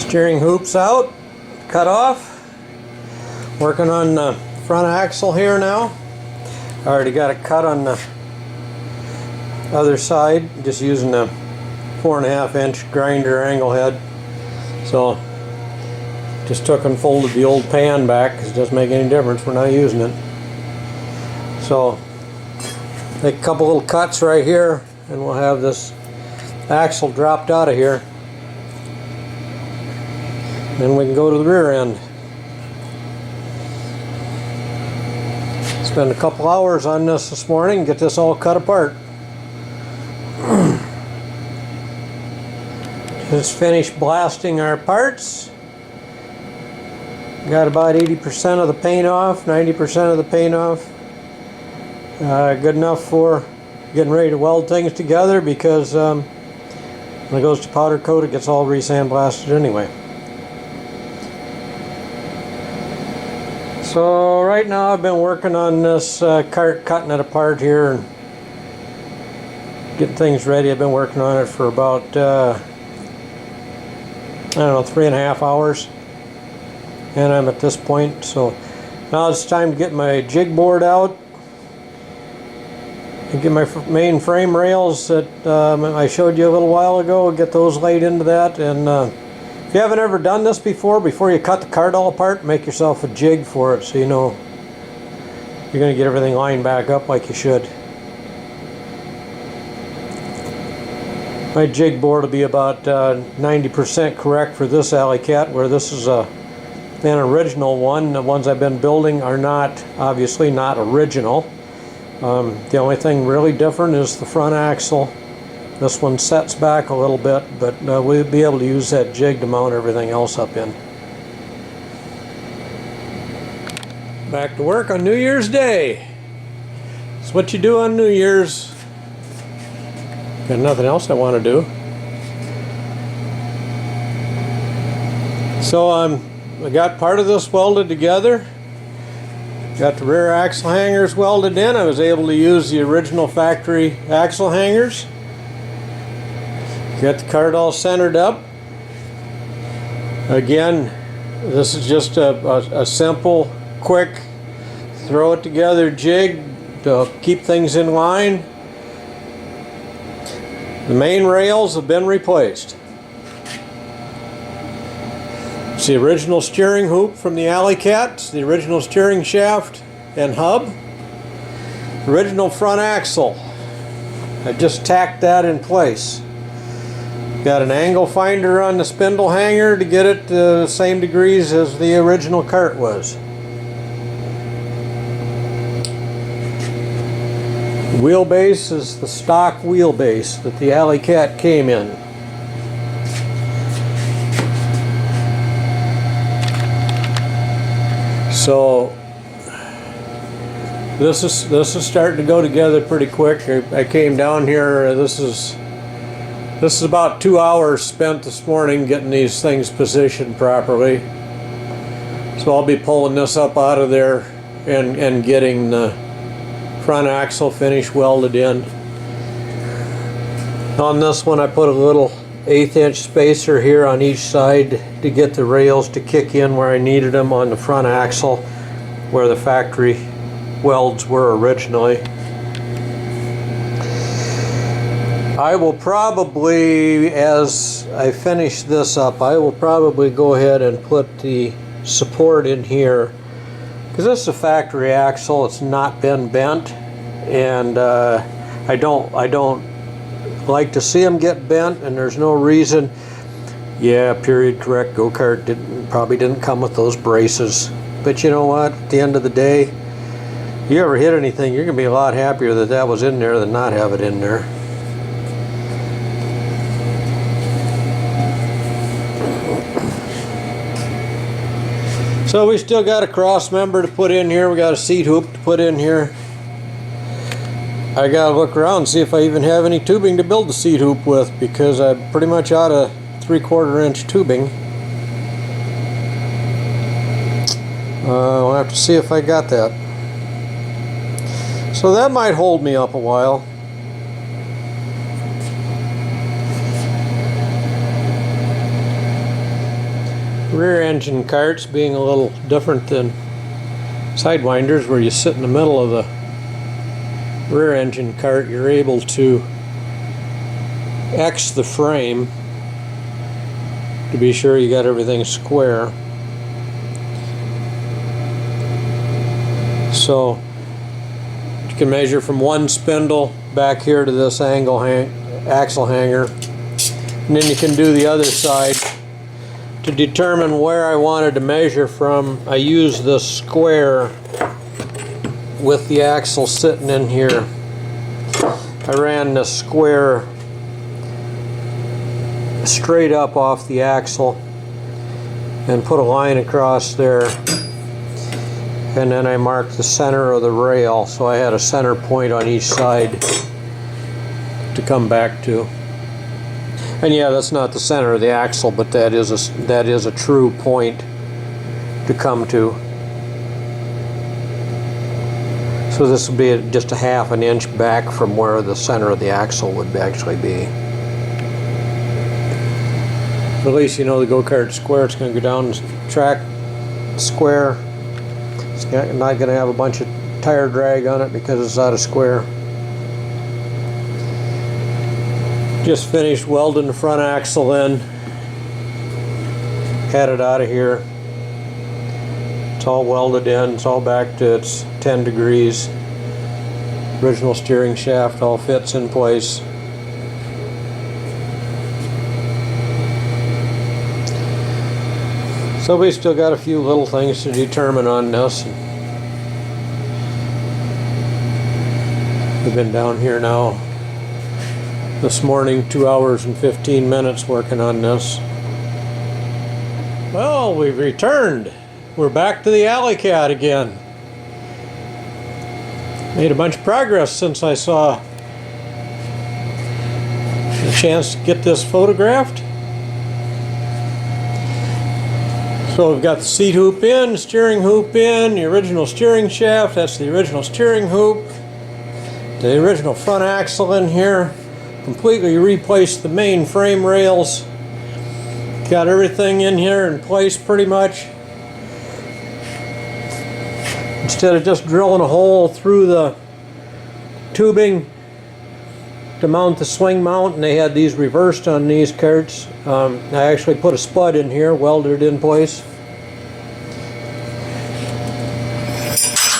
Steering hoops out, cut off. Working on the front axle here now. I already got a cut on the other side, just using a 4.5 inch grinder angle head. So just took and folded the old pan back because it doesn't make any difference, we're not using it. So make a couple little cuts right here and we'll have this axle dropped out of here. Then we can go to the rear end. Spend a couple hours on this morning and get this all cut apart. Just finished blasting our parts. Got about 80% of the paint off, 90% of the paint off. Good enough for getting ready to weld things together because when it goes to powder coat it gets all re-sandblasted anyway. So right now I've been working on this cart, cutting it apart here and getting things ready. I've been working on it for about I don't know, 3.5 hours, and I'm at this point. So now it's time to get my jig board out and get my main frame rails that I showed you a little while ago, get those laid into that. And if you haven't ever done this before you cut the cart all apart, make yourself a jig for it so you know you're going to get everything lined back up like you should. My jig board will be about 90% correct for this alley cat, where this is an original one. The ones I've been building are not, obviously not original. The only thing really different is the front axle. This one sets back a little bit, but we'll be able to use that jig to mount everything else up in. Back to work on New Year's Day. It's what you do on New Year's. Got nothing else I want to do. So I got part of this welded together. Got the rear axle hangers welded in. I was able to use the original factory axle hangers. Got the cart all centered up. Again, this is just a simple, quick, throw it together jig to keep things in line. The main rails have been replaced. It's the original steering hoop from the Alley Cat, it's the original steering shaft and hub. Original front axle. I just tacked that in place. Got an angle finder on the spindle hanger to get it the same degrees as the original cart was. Wheelbase is the stock wheelbase that the Alley Cat came in. So this is starting to go together pretty quick. I came down here. This is about 2 hours spent this morning getting these things positioned properly. So I'll be pulling this up out of there and getting the front axle finish welded in. On this one I put a little 1/8 inch spacer here on each side to get the rails to kick in where I needed them on the front axle where the factory welds were originally. I will probably, as I finish this up, I will probably go ahead and put the support in here because this is a factory axle. It's not been bent, and I don't like to see them get bent, and there's no reason. Yeah, period correct. Go-Kart probably didn't come with those braces, but you know what? At the end of the day, you ever hit anything, you're gonna be a lot happier that that was in there than not have it in there. So we still got a cross member to put in here. We got a seat hoop to put in here. I gotta look around and see if I even have any tubing to build the seat hoop with, because I'm pretty much out of 3/4 inch tubing. I'll have to see if I got that. So that might hold me up a while. Rear engine carts being a little different than sidewinders, where you sit in the middle of the rear engine cart, you're able to X the frame to be sure you got everything square. So you can measure from one spindle back here to this axle hanger, and then you can do the other side. To determine where I wanted to measure from, I used this square with the axle sitting in here. I ran the square straight up off the axle and put a line across there, and then I marked the center of the rail, so I had a center point on each side to come back to. And yeah, that's not the center of the axle, but that is a true point to come to. So this would be just a half an inch back from where the center of the axle would actually be. But at least you know the go-kart square, it's going to go down the track square. It's not going to have a bunch of tire drag on it because it's out of square. Just finished welding the front axle in. Had it out of here. It's all welded in. It's all back to its 10 degrees. Original steering shaft all fits in place. So we still got a few little things to determine on this. We've been down here now this morning, 2 hours and 15 minutes working on this. Well, we've returned. We're back to the Alley Cat again. Made a bunch of progress since I saw a chance to get this photographed. So we've got the seat hoop in, steering hoop in, the original steering shaft, that's the original steering hoop, the original front axle in here. Completely replaced the main frame rails. Got everything in here in place pretty much. Instead of just drilling a hole through the tubing to mount the swing mount, and they had these reversed on these carts, I actually put a spud in here, welded it in place.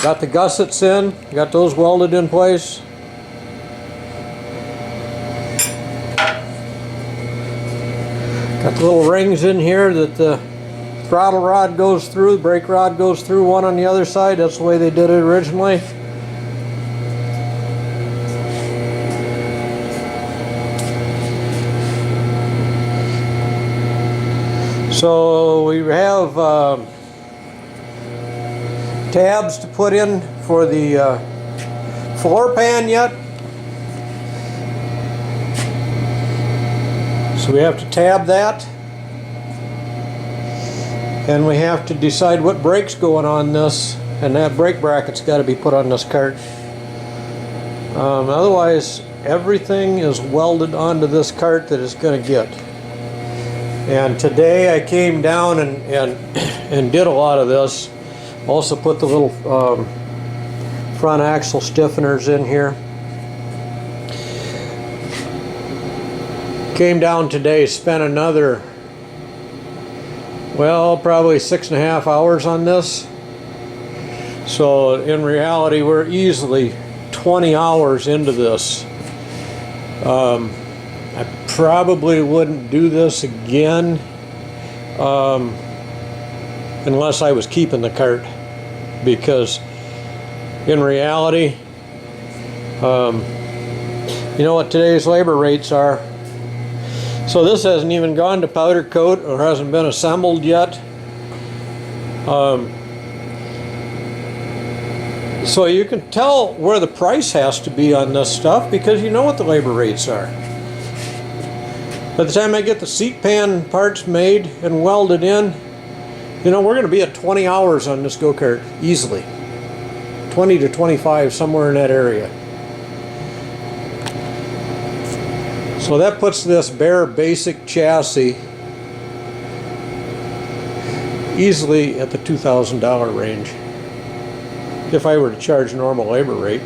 Got the gussets in, got those welded in place. Got the little rings in here that the throttle rod goes through, the brake rod goes through, one on the other side. That's the way they did it originally. So we have tabs to put in for the floor pan yet. So we have to tab that, and we have to decide what brake's going on this, and that brake bracket's got to be put on this cart. Otherwise, everything is welded onto this cart that it's going to get. And today I came down and did a lot of this. Also put the little front axle stiffeners in here. Came down today, spent another, well, probably 6.5 hours on this. So in reality, we're easily 20 hours into this. I probably wouldn't do this again unless I was keeping the cart, because in reality, you know what today's labor rates are. So this hasn't even gone to powder coat or hasn't been assembled yet. So you can tell where the price has to be on this stuff because you know what the labor rates are. By the time I get the seat pan parts made and welded in, you know, we're going to be at 20 hours on this go-kart easily. 20 to 25, somewhere in that area. So that puts this bare basic chassis easily at the $2,000 range if I were to charge normal labor rate.